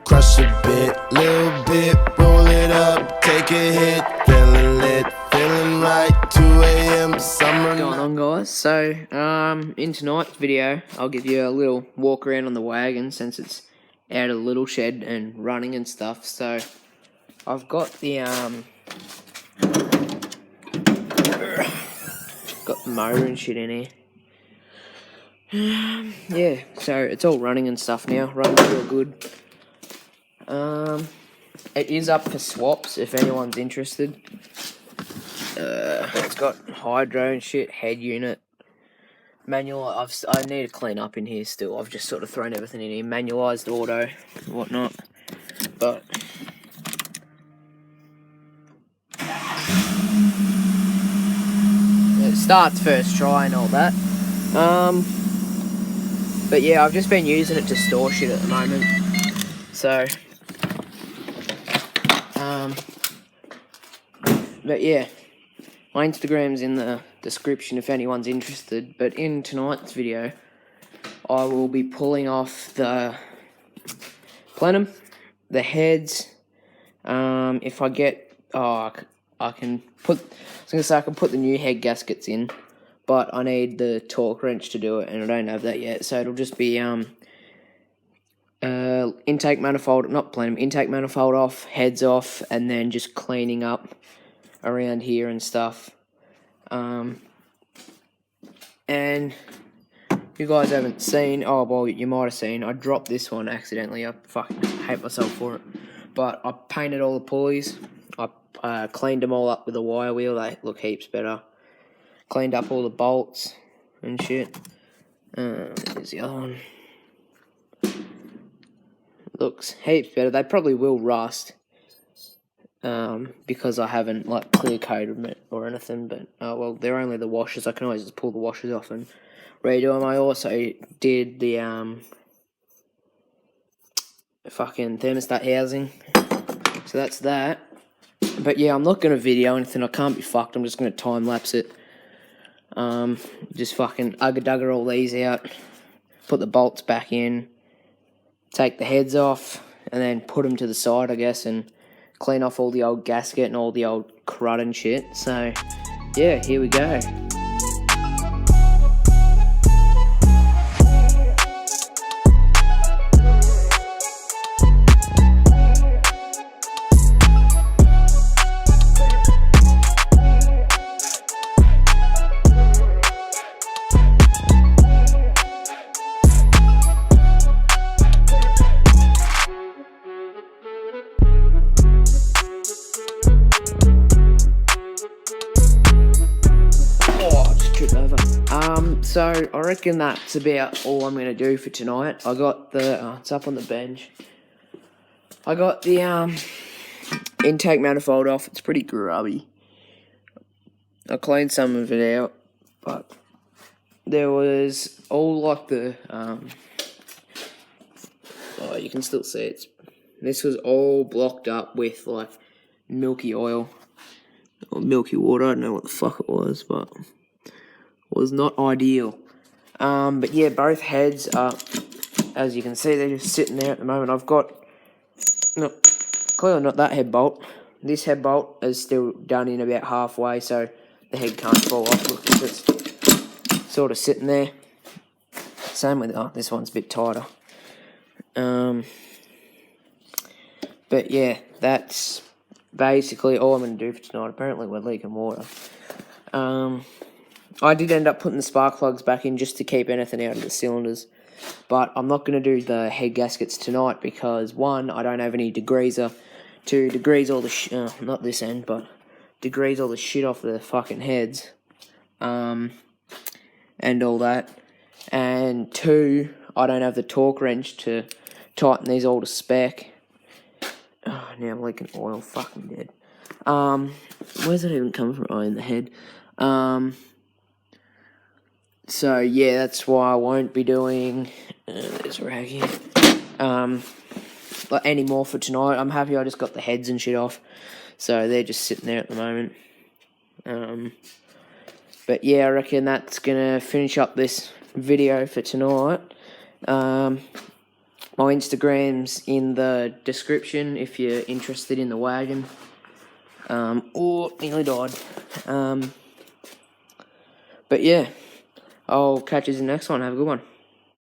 crush a bit, little bit, roll it up, take a hit, feeling lit, feeling right, 2 a.m. summer. What's going on, guys? So, in tonight's video, I'll give you a little walk around on the wagon since it's out of the little shed and running and stuff. So, I've got the motor and shit in here. Yeah, so it's all running and stuff now, running real good. It is up for swaps if anyone's interested. It's got hydro and shit, head unit, manual. I need to clean up in here still. I've just sort of thrown everything in here, manualised auto, and whatnot. But it starts first try and all that. But yeah, I've just been using it to store shit at the moment. So, but yeah. My Instagram's in the description if anyone's interested, but in tonight's video, I will be pulling off the plenum, the heads. If I get, I can put, I can put the new head gaskets in, but I need the torque wrench to do it, and I don't have that yet, so it'll just be, intake manifold, not plenum, intake manifold off, heads off, and then just cleaning up around here and stuff. And you guys haven't seen, oh well, you might have seen, I dropped this one accidentally. I fucking hate myself for it, but I painted all the pulleys. I cleaned them all up with a wire wheel. They look heaps better. Cleaned up all the bolts and shit. Here's the other one. Looks heaps better. They probably will rust, because I haven't like clear coated it or anything, but well, they're only the washers. I can always just pull the washers off and redo them. I also did the fucking thermostat housing, so that's that. But yeah, I'm not gonna video anything. I can't be fucked. I'm just gonna time lapse it. Just fucking ugga-dugga all these out, put the bolts back in, take the heads off, and then put them to the side, I guess, and clean off all the old gasket and all the old crud and shit. So, yeah, here we go. So I reckon that's about all I'm gonna do for tonight. I got the it's up on the bench. I got the intake manifold off. It's pretty grubby. I cleaned some of it out, but there was all like the oh, you can still see it. This was all blocked up with like milky oil or milky water. I don't know what the fuck it was, but was not ideal. But yeah, both heads are, as you can see, they're just sitting there at the moment. I've got, no, clearly not that head bolt. This head bolt is still done in about halfway, so the head can't fall off. Look, it's just sort of sitting there. Same with, oh, this one's a bit tighter. But yeah, that's basically all I'm going to do for tonight. Apparently we're leaking water. I did end up putting the spark plugs back in just to keep anything out of the cylinders. But I'm not going to do the head gaskets tonight because, one, I don't have any degreaser to degrease all the not this end, but degrease all the shit off the fucking heads. And all that. And two, I don't have the torque wrench to tighten these all to spec. Oh, now I'm leaking oil. Fucking dead. Where's it even coming from? Oh, in the head. So yeah, that's why I won't be doing there's a rag here. Any more for tonight. I'm happy I just got the heads and shit off, so they're just sitting there at the moment. But yeah, I reckon that's gonna finish up this video for tonight. My Instagram's in the description if you're interested in the wagon. Or nearly died. But yeah, I'll catch you in the next one. Have a good one.